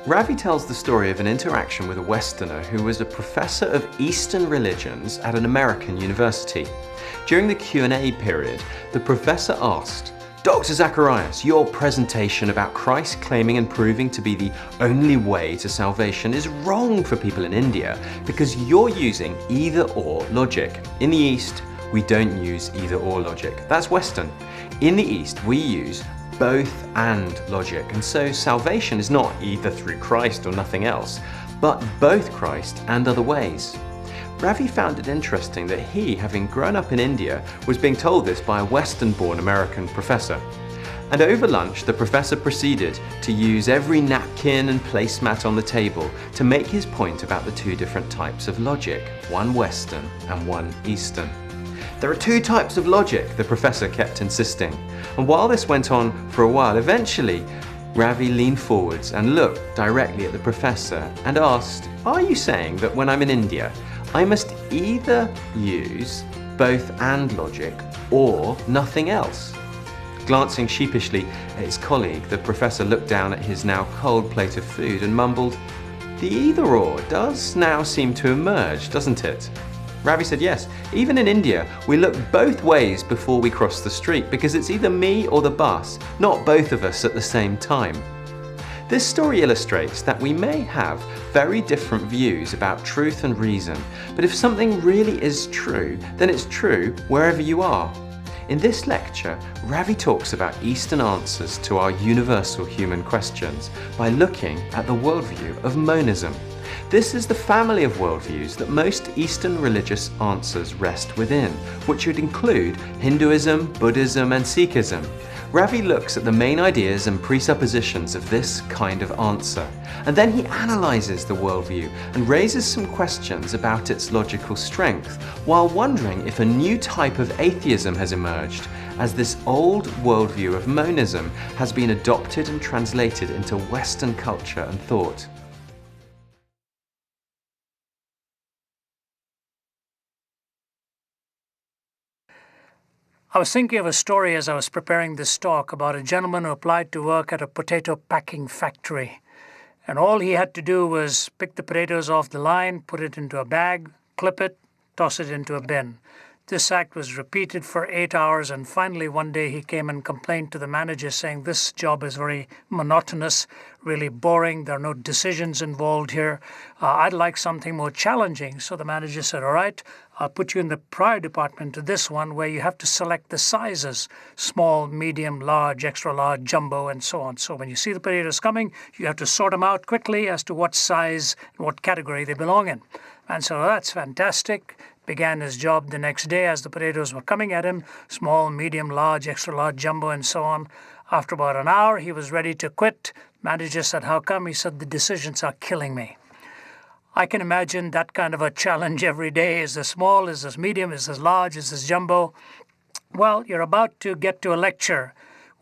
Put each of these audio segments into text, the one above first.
Ravi tells the story of an interaction with a Westerner who was a professor of Eastern religions at an American university. During the Q&A period, the professor asked, "Dr. Zacharias, your presentation about Christ claiming and proving to be the only way to salvation is wrong for people in India because you're using either-or logic. In the East, we don't use either-or logic. That's Western. In the East, we use both and logic, and so salvation is not either through Christ or nothing else, but both Christ and other ways." Ravi found it interesting that he, having grown up in India, was being told this by a Western-born American professor. And over lunch, the professor proceeded to use every napkin and placemat on the table to make his point about the two different types of logic, one Western and one Eastern. "There are two types of logic," the professor kept insisting. And while this went on for a while, eventually Ravi leaned forwards and looked directly at the professor and asked, "Are you saying that when I'm in India, I must either use both and logic or nothing else?" Glancing sheepishly at his colleague, the professor looked down at his now cold plate of food and mumbled, "The either-or does now seem to emerge, doesn't it?" Ravi said, "Yes, even in India, we look both ways before we cross the street because it's either me or the bus, not both of us at the same time." This story illustrates that we may have very different views about truth and reason, but if something really is true, then it's true wherever you are. In this lecture, Ravi talks about Eastern answers to our universal human questions by looking at the worldview of monism. This is the family of worldviews that most Eastern religious answers rest within, which would include Hinduism, Buddhism, and Sikhism. Ravi looks at the main ideas and presuppositions of this kind of answer, and then he analyzes the worldview and raises some questions about its logical strength, while wondering if a new type of atheism has emerged, as this old worldview of monism has been adopted and translated into Western culture and thought. I was thinking of a story as I was preparing this talk about a gentleman who applied to work at a potato packing factory. And all he had to do was pick the potatoes off the line, put it into a bag, clip it, toss it into a bin. This act was repeated for 8 hours, and finally one day he came and complained to the manager saying, "This job is very monotonous, really boring, there are no decisions involved here. I'd like something more challenging." So the manager said, "All right, I'll put you in the prior department to this one where you have to select the sizes, small, medium, large, extra large, jumbo, and so on. So when you see the potatoes coming, you have to sort them out quickly as to what size and what category they belong in." And so that's fantastic. Began his job the next day as the potatoes were coming at him, small, medium, large, extra large, jumbo, and so on. After about an hour, he was ready to quit. Manager said, "How come?" He said, "The decisions are killing me." I can imagine that kind of a challenge every day. Is this small? Is this medium? Is this large? Is this jumbo? Well, you're about to get to a lecture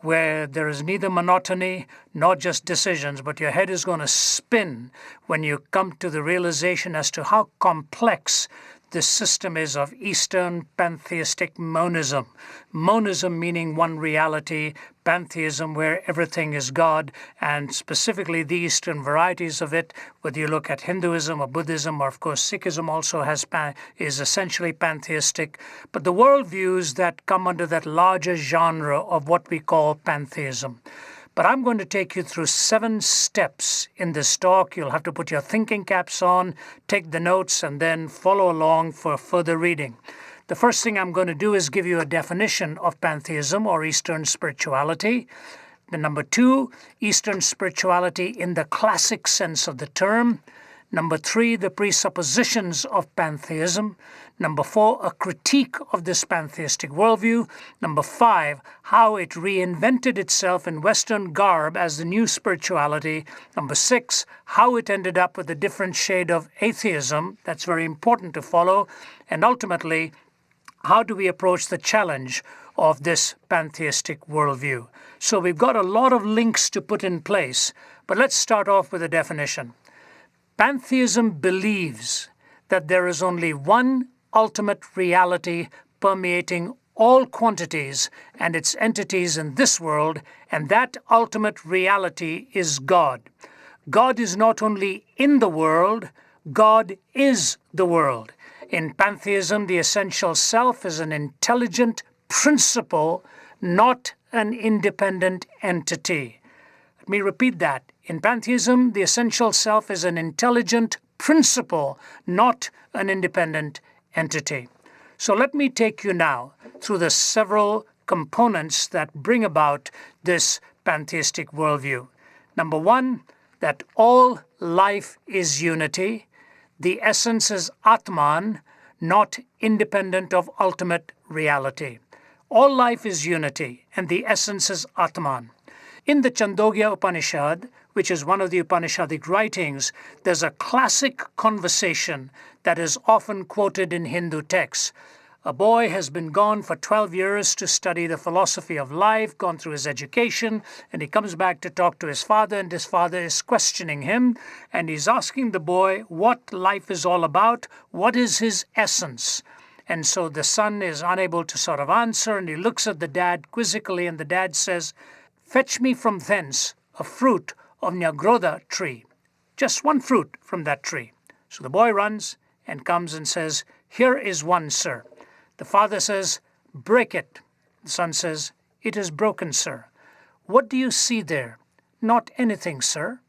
where there is neither monotony nor just decisions, but your head is going to spin when you come to the realization as to how complex this system is of Eastern pantheistic monism. Monism meaning one reality, pantheism where everything is God, and specifically the Eastern varieties of it, whether you look at Hinduism or Buddhism, or of course Sikhism also is essentially pantheistic, but the worldviews that come under that larger genre of what we call pantheism. But I'm going to take you through 7 steps in this talk. You'll have to put your thinking caps on, take the notes, and then follow along for further reading. The first thing I'm going to do is give you a definition of pantheism or Eastern spirituality. The number 2, Eastern spirituality in the classic sense of the term. Number 3, the presuppositions of pantheism. Number 4, a critique of this pantheistic worldview. Number 5, how it reinvented itself in Western garb as the new spirituality. Number 6, how it ended up with a different shade of atheism. That's very important to follow. And ultimately, how do we approach the challenge of this pantheistic worldview? So we've got a lot of links to put in place, but let's start off with a definition. Pantheism believes that there is only one ultimate reality permeating all quantities and its entities in this world, and that ultimate reality is God. God is not only in the world, God is the world. In pantheism, the essential self is an intelligent principle, not an independent entity. Let me repeat that. In pantheism, the essential self is an intelligent principle, not an independent entity. So let me take you now through the several components that bring about this pantheistic worldview. Number one, that all life is unity. The essence is Atman, not independent of ultimate reality. All life is unity, and the essence is Atman. In the Chandogya Upanishad, which is one of the Upanishadic writings, there's a classic conversation that is often quoted in Hindu texts. A boy has been gone for 12 years to study the philosophy of life, gone through his education, and he comes back to talk to his father, and his father is questioning him, and he's asking the boy what life is all about, what is his essence. And so the son is unable to sort of answer, and he looks at the dad quizzically, and the dad says, "Fetch me from thence a fruit of Nyagrodha tree." Just one fruit from that tree. So the boy runs and comes and says, "Here is one, sir." The father says, "Break it." The son says, "It is broken, sir." "What do you see there?" "Not anything, sir."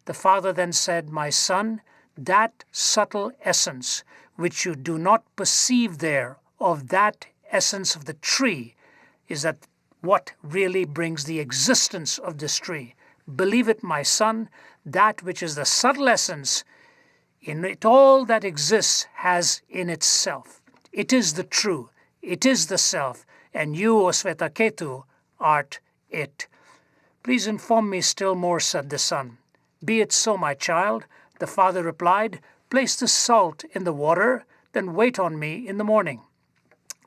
The father then said, "My son, that subtle essence which you do not perceive there of that essence of the tree is that what really brings the existence of this tree. Believe it, my son, that which is the subtle essence in it all that exists has in itself. It is the true, it is the self, and you, O Svetaketu, art it." "Please inform me still more," said the son. "Be it so, my child." The father replied, "Place the salt in the water, then wait on me in the morning."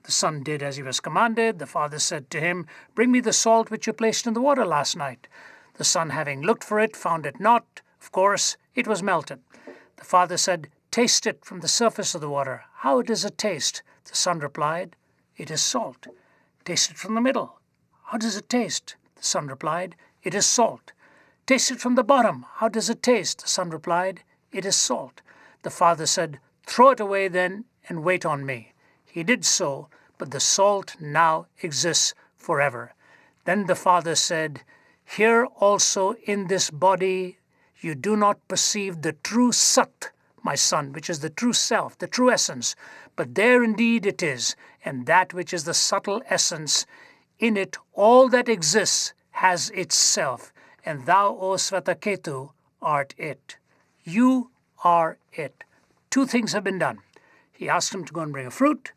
The son did as he was commanded. The father said to him, "Bring me the salt which you placed in the water last night." The son, having looked for it, found it not. Of course, it was melted. The father said, "Taste it from the surface of the water. How does it taste?" The son replied, "It is salt." "Taste it from the middle." "How does it taste?" The son replied, "It is salt." "Taste it from the bottom. How does it taste?" The son replied, "It is salt." The father said, "Throw it away then and wait on me." He did so, but the salt now exists forever. Then the father said, "Here also in this body you do not perceive the true Sat, my son, which is the true self, the true essence. But there indeed it is, and that which is the subtle essence, in it all that exists has its self, and thou, O Svetaketu, art it. You are it." Two things have been done. He asked him to go and bring a fruit,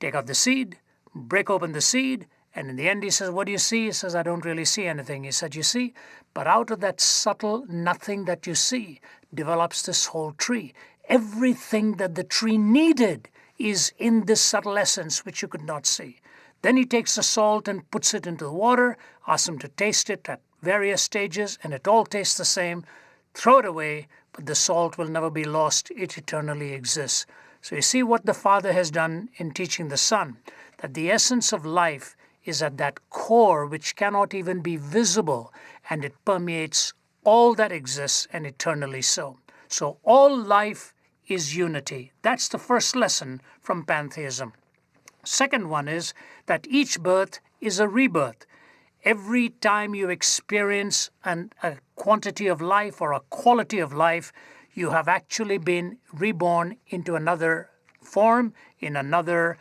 take out the seed, break open the seed, and in the end he says, "What do you see?" He says, "I don't really see anything." He said, "You see, but out of that subtle nothing that you see develops this whole tree. Everything that the tree needed is in this subtle essence which you could not see." Then he takes the salt and puts it into the water, asks him to taste it at various stages, and it all tastes the same. Throw it away, but the salt will never be lost. It eternally exists. So you see what the father has done in teaching the son, that the essence of life is at that core which cannot even be visible, and it permeates all that exists, and eternally so. So all life is unity. That's the first lesson from pantheism. Second one is that each birth is a rebirth. Every time you experience a quantity of life or a quality of life, you have actually been reborn into another form, in another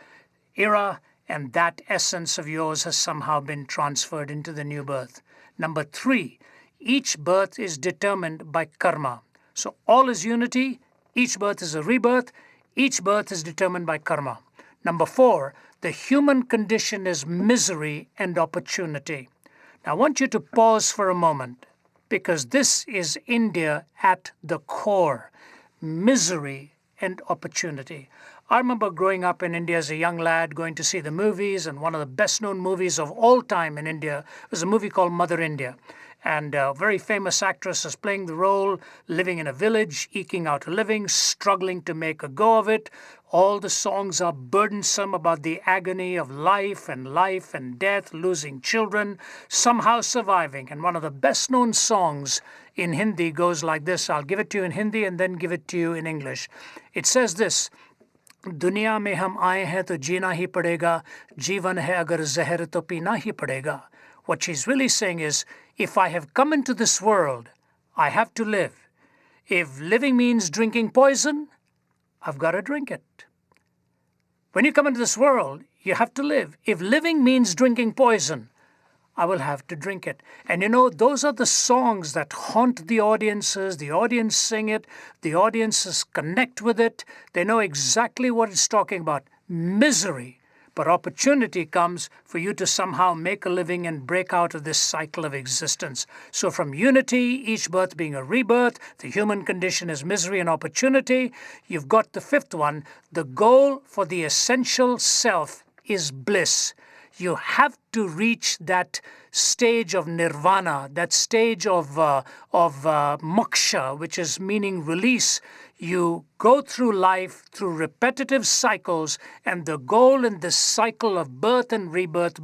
era, and that essence of yours has somehow been transferred into the new birth. Number three, each birth is determined by karma. So all is unity, each birth is a rebirth, each birth is determined by karma. Number four, the human condition is misery and opportunity. Now I want you to pause for a moment, because this is India at the core, misery and opportunity. I remember growing up in India as a young lad, going to see the movies, and one of the best-known movies of all time in India was a movie called Mother India. and a very famous actress is playing the role, living in a village, eking out a living, struggling to make a go of it. All the songs are burdensome about the agony of life and death, losing children, somehow surviving. And one of the best known songs in Hindi goes like this. I'll give it to you in Hindi and then give it to you in English. It says this, दुनिया में हम आए हैं तो जीना ही पड़ेगा, जीवन है अगर जहर तो पीना ही पड़ेगा. What she's really saying is, if I have come into this world, I have to live. If living means drinking poison, I've got to drink it. When you come into this world, you have to live. If living means drinking poison, I will have to drink it. And you know, those are the songs that haunt the audiences. The audience sing it. The audiences connect with it. They know exactly what it's talking about. Misery. But opportunity comes for you to somehow make a living and break out of this cycle of existence. So from unity, each birth being a rebirth, the human condition is misery and opportunity. You've got the fifth one. The goal for the essential self is bliss. You have to reach that stage of nirvana, that stage of moksha, which is meaning release. You go through life through repetitive cycles, and the goal in this cycle of birth and rebirth,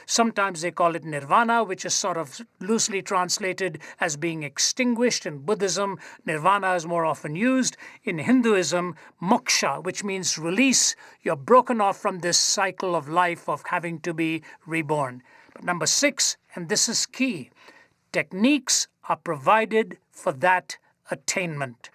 sometimes they call it nirvana, which is sort of loosely translated as being extinguished. In Buddhism, nirvana is more often used. In Hinduism, moksha, which means release. You're broken off from this cycle of life of having to be reborn. But number 6, and this is key, techniques are provided for that attainment.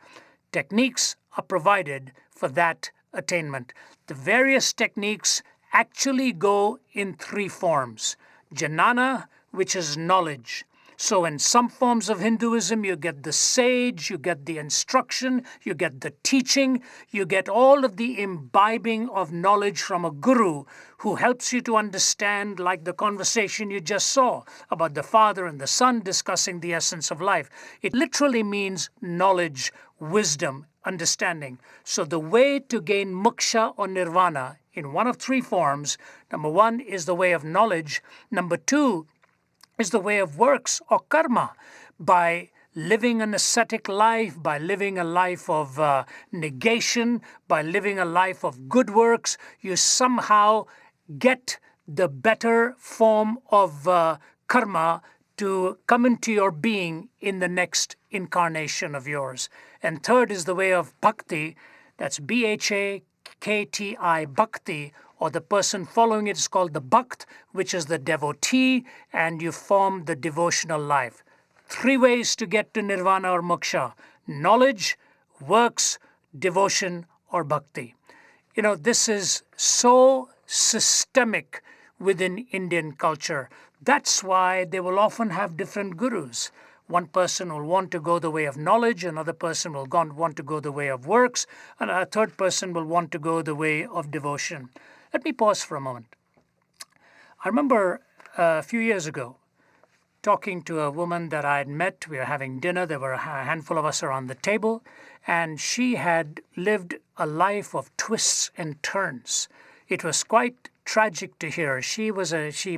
Techniques are provided for that attainment. The various techniques actually go in 3 forms. Jnana, which is knowledge. So in some forms of Hinduism, you get the sage, you get the instruction, you get the teaching, you get all of the imbibing of knowledge from a guru who helps you to understand, like the conversation you just saw about the father and the son discussing the essence of life. It literally means knowledge, wisdom, understanding. So the way to gain moksha or nirvana in one of 3 forms, number 1 is the way of knowledge, number 2 is the way of works or karma, by living an ascetic life, by living a life of negation, by living a life of good works. You somehow get the better form of karma to come into your being in the next incarnation of yours. And third is the way of bhakti, that's B-H-A-K-T-I, bhakti, or the person following it is called the bhakt, which is the devotee, and you form the devotional life. 3 ways to get to nirvana or moksha: knowledge, works, devotion, or bhakti. You know, this is so systemic within Indian culture. That's why they will often have different gurus. One person will want to go the way of knowledge, another person will want to go the way of works, and a third person will want to go the way of devotion. Let me pause for a moment. I remember a few years ago talking to a woman that I had met. We were having dinner. There were a handful of us around the table, and she had lived a life of twists and turns. It was quite tragic to hear. She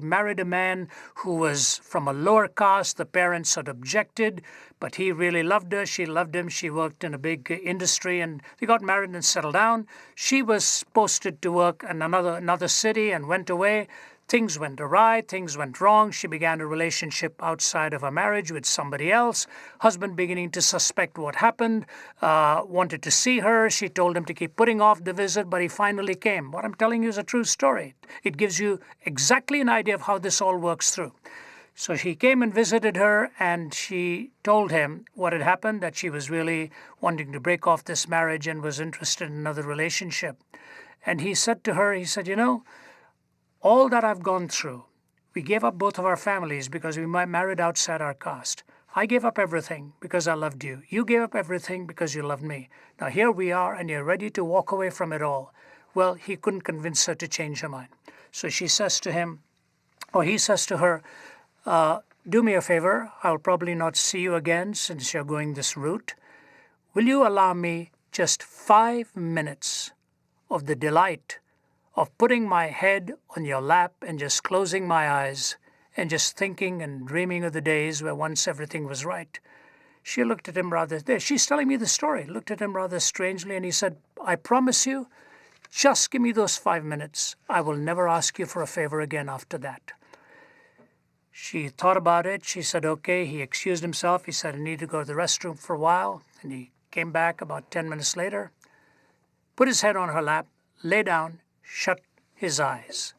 married a man who was from a lower caste. The parents had objected, but he really loved her. She loved him. She worked in a big industry, and they got married and settled down. She was posted to work in another city and went away. Things went awry, things went wrong. She began a relationship outside of her marriage with somebody else. Husband beginning to suspect what happened, wanted to see her. She told him to keep putting off the visit, but he finally came. What I'm telling you is a true story. It gives you exactly an idea of how this all works through. So he came and visited her, and she told him what had happened, that she was really wanting to break off this marriage and was interested in another relationship. And he said to her, you know, all that I've gone through, we gave up both of our families because we married outside our caste. I gave up everything because I loved you. You gave up everything because you loved me. Now here we are, and you're ready to walk away from it all. Well, he couldn't convince her to change her mind. So she says to him, or he says to her, do me a favor. I'll probably not see you again since you're going this route. Will you allow me just 5 minutes of the delight of putting my head on your lap and just closing my eyes and just thinking and dreaming of the days where once everything was right. She looked at him she's telling me the story, looked at him rather strangely, and he said, I promise you, just give me those 5 minutes. I will never ask you for a favor again after that. She thought about it. She said, okay. He excused himself. He said, I need to go to the restroom for a while. And he came back about 10 minutes later, put his head on her lap, lay down, shut his eyes.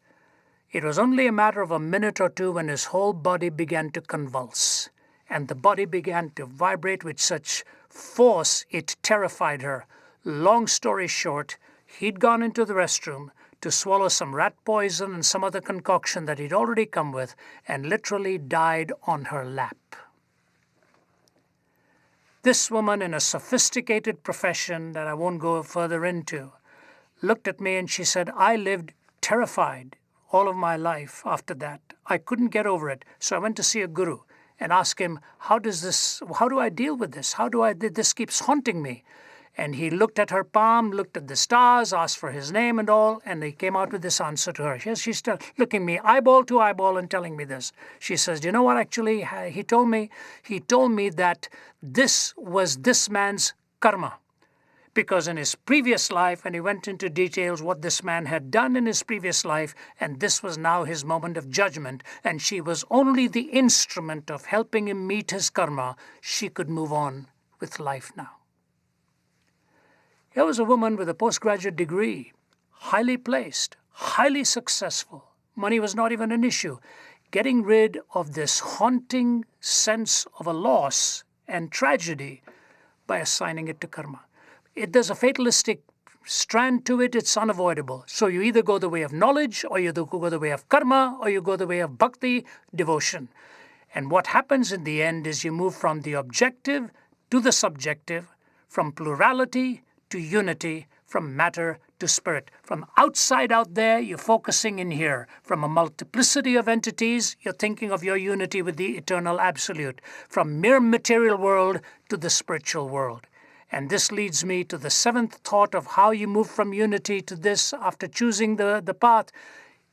It was only a matter of a minute or two when his whole body began to convulse, and the body began to vibrate with such force it terrified her. Long story short, he'd gone into the restroom to swallow some rat poison and some other concoction that he'd already come with, and literally died on her lap. This woman, in a sophisticated profession that I won't go further into, looked at me and she said, I lived terrified all of my life after that. I couldn't get over it. So I went to see a guru and asked him, how do I deal with this? This keeps haunting me. And he looked at her palm, looked at the stars, asked for his name and all, and he came out with this answer to her. She's still looking me eyeball to eyeball and telling me this. She says, do you know what actually he told me? He told me that this was this man's karma. Because in his previous life, and he went into details what this man had done in his previous life, and this was now his moment of judgment, and she was only the instrument of helping him meet his karma. She could move on with life now. Here was a woman with a postgraduate degree, highly placed, highly successful. Money was not even an issue. Getting rid of this haunting sense of a loss and tragedy by assigning it to karma. There's a fatalistic strand to it. It's unavoidable. So you either go the way of knowledge, or you go the way of karma, or you go the way of bhakti, devotion. And what happens in the end is you move from the objective to the subjective, from plurality to unity, from matter to spirit. From outside out there, you're focusing in here. From a multiplicity of entities, you're thinking of your unity with the eternal absolute. From mere material world to the spiritual world. And this leads me to the seventh thought of how you move from unity to this after choosing the path.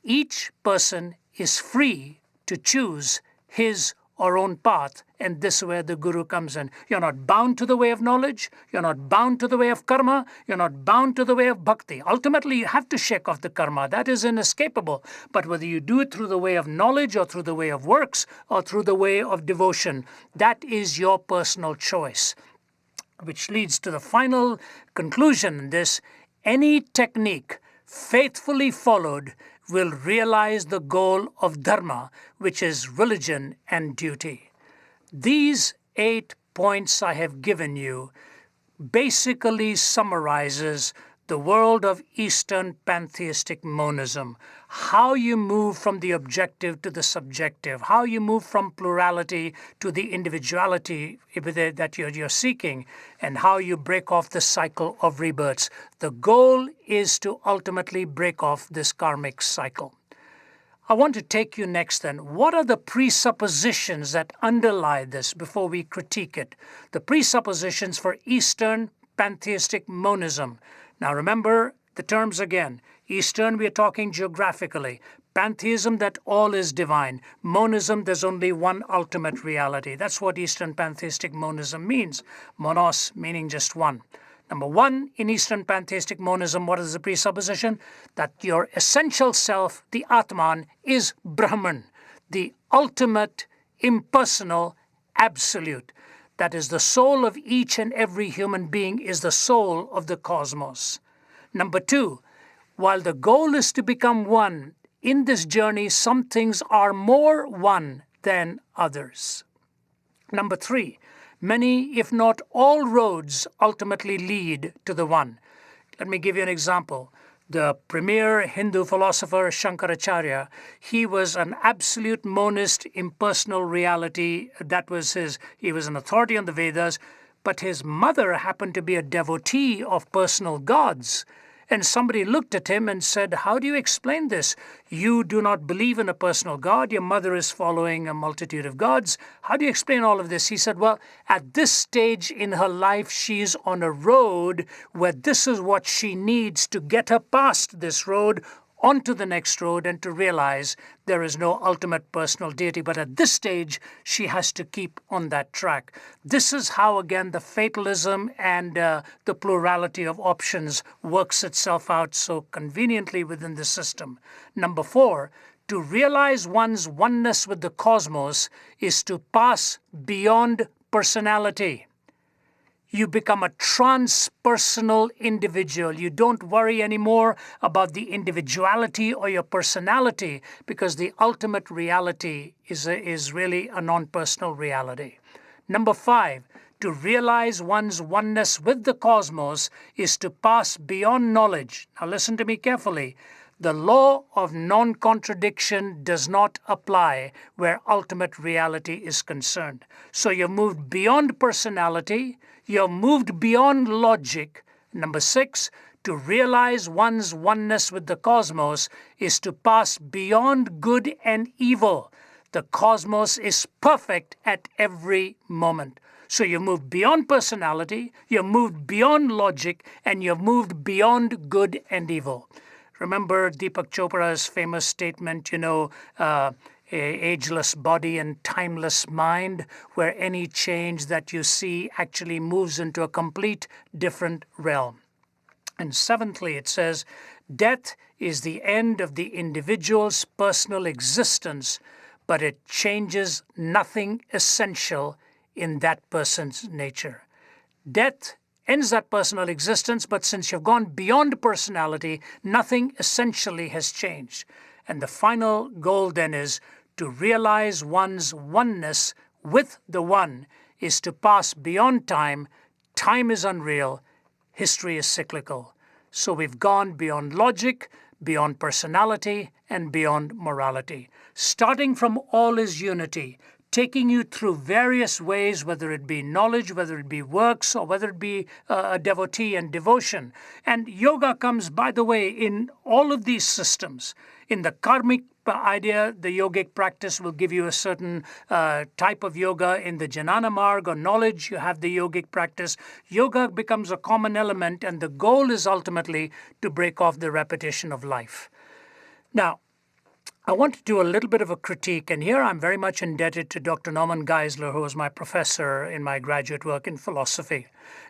Each person is free to choose his or own path, and this is where the guru comes in. You're not bound to the way of knowledge, you're not bound to the way of karma, you're not bound to the way of bhakti. Ultimately, you have to shake off the karma. That is inescapable. But whether you do it through the way of knowledge, or through the way of works, or through the way of devotion, that is your personal choice. Which leads to the final conclusion in this: any technique faithfully followed will realize the goal of dharma, which is religion and duty. These 8 points I have given you basically summarizes the world of Eastern pantheistic monism. How you move from the objective to the subjective, how you move from plurality to the individuality that you're seeking, and how you break off the cycle of rebirths. The goal is to ultimately break off this karmic cycle. I want to take you next then. What are the presuppositions that underlie this before we critique it? The presuppositions for Eastern pantheistic monism. Now remember the terms again. Eastern, we are talking geographically. Pantheism, that all is divine. Monism, there's only one ultimate reality. That's what Eastern pantheistic monism means. Monos, meaning just one. Number one, in Eastern pantheistic monism, what is the presupposition? That your essential self, the Atman, is Brahman, the ultimate, impersonal, absolute. That is, the soul of each and every human being is the soul of the cosmos. Number two, while the goal is to become one, in this journey some things are more one than others. Number three, many, if not all roads ultimately lead to the one. Let me give you an example. The premier Hindu philosopher Shankaracharya, he was an absolute monist, impersonal reality. He was an authority on the Vedas, but his mother happened to be a devotee of personal gods. And somebody looked at him and said, how do you explain this? You do not believe in a personal God. Your mother is following a multitude of gods. How do you explain all of this? He said, well, at this stage in her life, she's on a road where this is what she needs to get her past this road. onto the next road and to realize there is no ultimate personal deity. But at this stage, she has to keep on that track. This is how, again, the fatalism and the plurality of options works itself out so conveniently within the system. Number 4, to realize one's oneness with the cosmos is to pass beyond personality. You become a transpersonal individual. You don't worry anymore about the individuality or your personality, because the ultimate reality is really a non-personal reality. Number 5, to realize one's oneness with the cosmos is to pass beyond knowledge. Now listen to me carefully. The law of non-contradiction does not apply where ultimate reality is concerned. So you've moved beyond personality, you've moved beyond logic. Number 6, to realize one's oneness with the cosmos is to pass beyond good and evil. The cosmos is perfect at every moment. So you've moved beyond personality, you've moved beyond logic, and you've moved beyond good and evil. Remember Deepak Chopra's famous statement, a ageless body and timeless mind, where any change that you see actually moves into a complete different realm. And seventhly, it says, death is the end of the individual's personal existence, but it changes nothing essential in that person's nature. Death ends that personal existence, but since you've gone beyond personality, nothing essentially has changed. And the final goal then is to realize one's oneness with the One is to pass beyond time. Time is unreal. History is cyclical. So we've gone beyond logic, beyond personality, and beyond morality. Starting from all is unity, taking you through various ways, whether it be knowledge, whether it be works, or whether it be a devotee and devotion. And yoga comes, by the way, in all of these systems. In the karmic idea, the yogic practice will give you a certain type of yoga. In the Jnana Marg or knowledge, you have the yogic practice. Yoga becomes a common element, and the goal is ultimately to break off the repetition of life. Now, I want to do a little bit of a critique, and here I'm very much indebted to Dr. Norman Geisler, who was my professor in my graduate work in philosophy.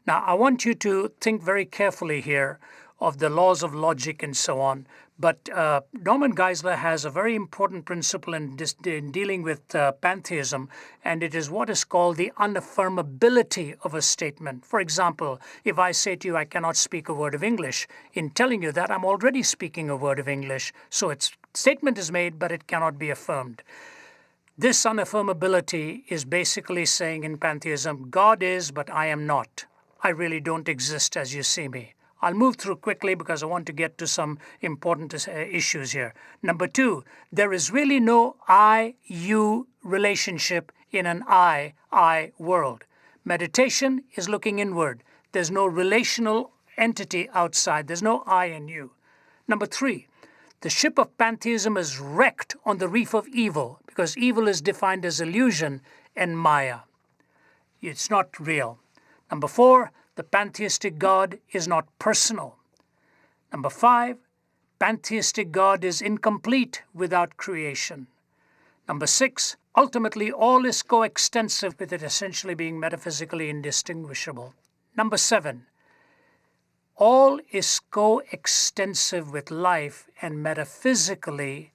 Now, I want you to think very carefully here of the laws of logic and so on, but Norman Geisler has a very important principle in dealing with pantheism, and it is what is called the unaffirmability of a statement. For example, if I say to you, I cannot speak a word of English, in telling you that, I'm already speaking a word of English, so its statement is made, but it cannot be affirmed. This unaffirmability is basically saying in pantheism, God is, but I am not. I really don't exist as you see me. I'll move through quickly because I want to get to some important issues here. Number 2, there is really no I-you relationship in an I world. Meditation is looking inward. There's no relational entity outside. There's no I and you. Number 3, the ship of pantheism is wrecked on the reef of evil because evil is defined as illusion and Maya. It's not real. Number 4, the pantheistic God is not personal. Number 5, pantheistic God is incomplete without creation. Number 6, ultimately all is coextensive with it essentially being metaphysically indistinguishable. Number 7, all is coextensive with life, and metaphysically,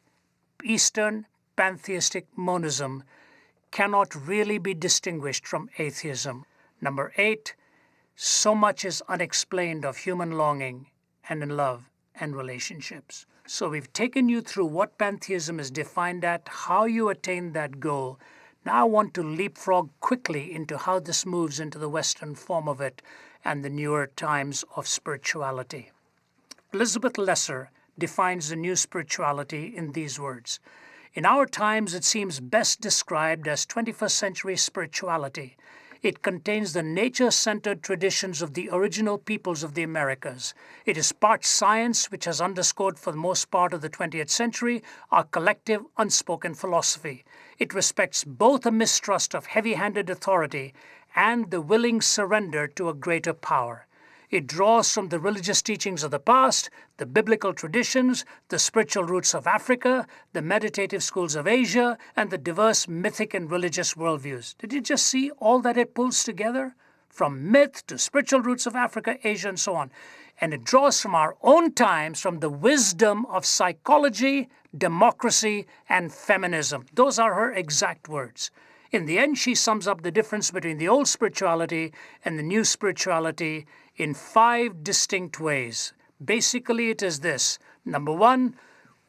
Eastern pantheistic monism cannot really be distinguished from atheism. Number 8, so much is unexplained of human longing and in love and relationships. So we've taken you through what pantheism is defined at, how you attain that goal. Now I want to leapfrog quickly into how this moves into the Western form of it and the newer times of spirituality. Elizabeth Lesser defines the new spirituality in these words. In our times, it seems best described as 21st century spirituality. It contains the nature-centered traditions of the original peoples of the Americas. It is part science, which has underscored for the most part of the 20th century our collective unspoken philosophy. It respects both a mistrust of heavy-handed authority and the willing surrender to a greater power. It draws from the religious teachings of the past, the biblical traditions, the spiritual roots of Africa, the meditative schools of Asia, and the diverse mythic and religious worldviews. Did you just see all that it pulls together? From myth to spiritual roots of Africa, Asia, and so on. And it draws from our own times, from the wisdom of psychology, democracy, and feminism. Those are her exact words. In the end, she sums up the difference between the old spirituality and the new spirituality in 5 distinct ways. Basically, it is this. Number 1,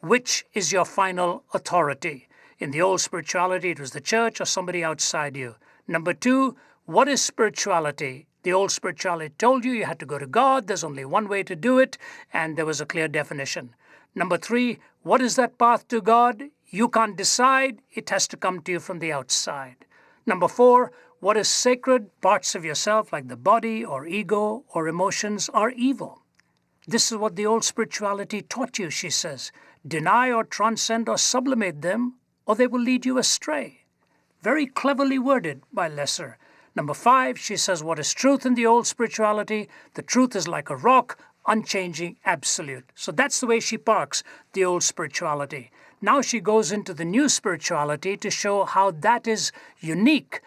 which is your final authority? In the old spirituality, it was the church or somebody outside you. Number 2, what is spirituality? The old spirituality told you had to go to God, there's only one way to do it, and there was a clear definition. Number 3, what is that path to God? You can't decide, it has to come to you from the outside. Number 4, what is sacred? Parts of yourself like the body or ego or emotions are evil. This is what the old spirituality taught you, she says. Deny or transcend or sublimate them, or they will lead you astray. Very cleverly worded by Lesser. Number 5, she says, what is truth in the old spirituality? The truth is like a rock, unchanging, absolute. So that's the way she parks the old spirituality. Now she goes into the new spirituality to show how that is unique.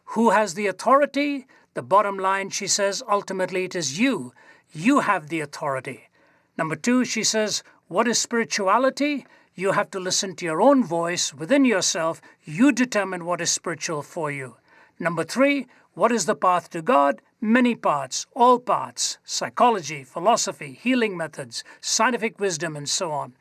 Who has the authority? The bottom line, she says, ultimately it is you. You have the authority. Number 2, she says, what is spirituality? You have to listen to your own voice within yourself. You determine what is spiritual for you. Number 3, what is the path to God? Many paths, all paths, psychology, philosophy, healing methods, scientific wisdom, and so on.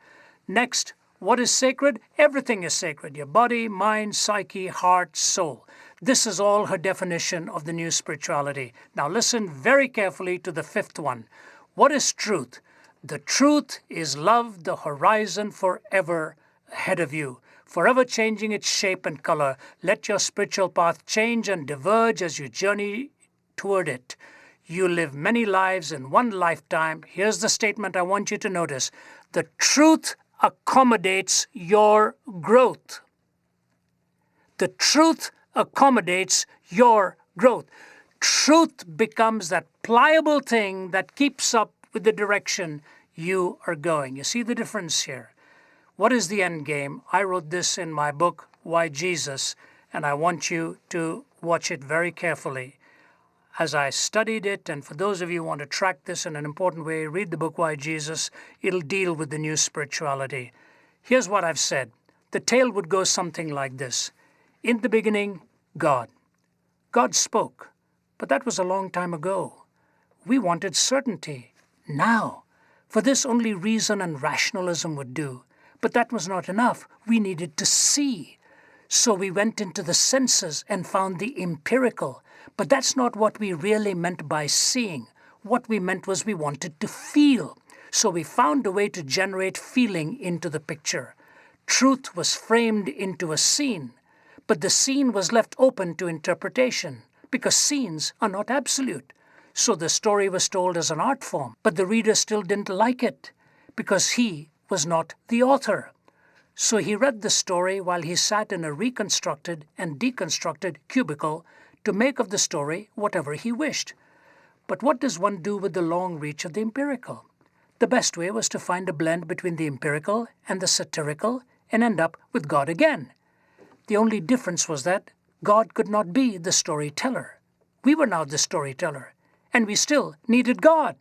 Next, what is sacred? Everything is sacred. Your body, mind, psyche, heart, soul. This is all her definition of the new spirituality. Now listen very carefully to the 5th one. What is truth? The truth is love, the horizon forever ahead of you, forever changing its shape and color. Let your spiritual path change and diverge as you journey toward it. You live many lives in one lifetime. Here's the statement I want you to notice. The truth accommodates your growth. The truth accommodates your growth. Truth becomes that pliable thing that keeps up with the direction you are going. You see the difference here? What is the end game? I wrote this in my book, Why Jesus, and I want you to watch it very carefully. As I studied it, and for those of you who want to track this in an important way, read the book, Why Jesus. It'll deal with the new spirituality. Here's what I've said. The tale would go something like this. In the beginning, God. God spoke, but that was a long time ago. We wanted certainty. Now. For this only reason and rationalism would do. But that was not enough. We needed to see. So we went into the senses and found the empirical. But that's not what we really meant by seeing. What we meant was we wanted to feel. So we found a way to generate feeling into the picture. Truth was framed into a scene. But the scene was left open to interpretation, because scenes are not absolute. So the story was told as an art form, but the reader still didn't like it, because he was not the author. So he read the story while he sat in a reconstructed and deconstructed cubicle to make of the story whatever he wished. But what does one do with the long reach of the empirical? The best way was to find a blend between the empirical and the satirical and end up with God again. The only difference was that God could not be the storyteller. We were now the storyteller, and we still needed God.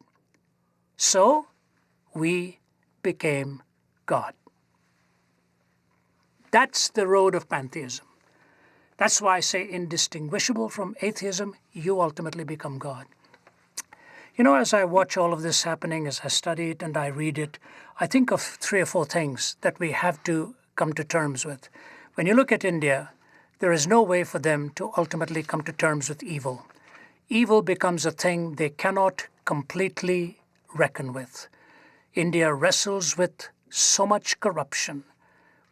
So we became God. That's the road of pantheism. That's why I say indistinguishable from atheism, you ultimately become God. You know, as I watch all of this happening, as I study it and I read it, I think of 3 or 4 things that we have to come to terms with. When you look at India, there is no way for them to ultimately come to terms with evil. Evil becomes a thing they cannot completely reckon with. India wrestles with so much corruption,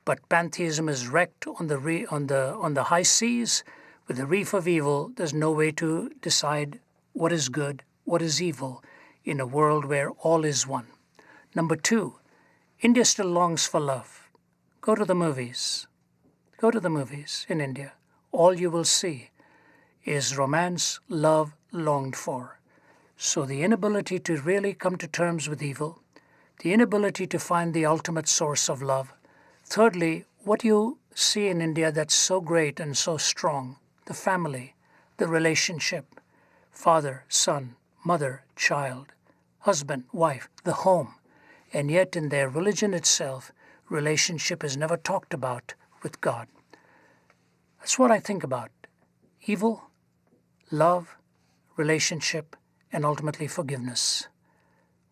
but pantheism is wrecked on the high seas with the reef of evil. There's no way to decide what is good, what is evil in a world where all is one. Number 2, India still longs for love. Go to the movies. Go to the movies in India. All you will see is romance, love longed for. So the inability to really come to terms with evil, the inability to find the ultimate source of love. Thirdly, what you see in India that's so great and so strong, the family, the relationship, father, son, mother, child, husband, wife, the home. And yet in their religion itself, relationship is never talked about with God. That's what I think about. Evil, love, relationship, and ultimately forgiveness.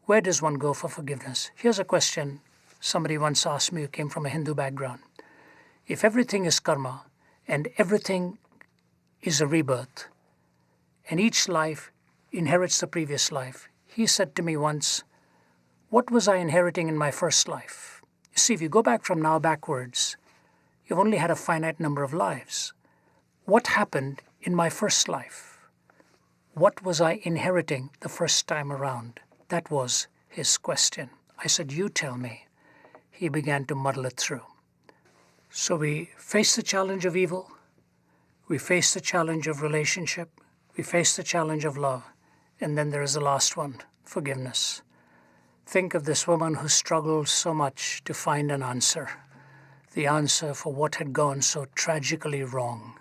Where does one go for forgiveness? Here's a question somebody once asked me who came from a Hindu background. If everything is karma and everything is a rebirth, and each life inherits the previous life, he said to me once, what was I inheriting in my first life? You see, if you go back from now backwards, you've only had a finite number of lives. What happened in my first life? What was I inheriting the first time around? That was his question. I said, you tell me. He began to muddle it through. So we face the challenge of evil. We face the challenge of relationship. We face the challenge of love. And then there is the last one, forgiveness. Think of this woman who struggled so much to find an answer, the answer for what had gone so tragically wrong.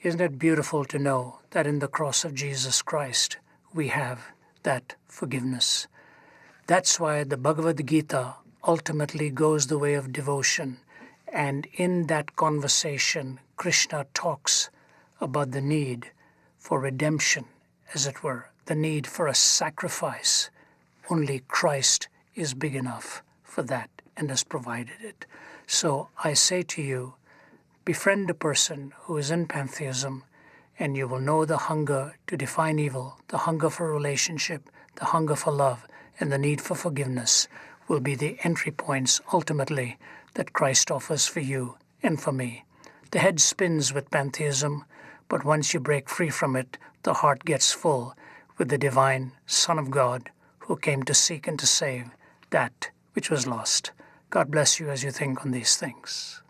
Isn't it beautiful to know that in the cross of Jesus Christ, we have that forgiveness? That's why the Bhagavad Gita ultimately goes the way of devotion. And in that conversation, Krishna talks about the need for redemption, as it were, the need for a sacrifice. Only Christ is big enough for that and has provided it. So I say to you, befriend a person who is in pantheism, and you will know the hunger to define evil, the hunger for relationship, the hunger for love, and the need for forgiveness will be the entry points ultimately that Christ offers for you and for me. The head spins with pantheism, but once you break free from it, the heart gets full with the divine Son of God who came to seek and to save that which was lost. God bless you as you think on these things.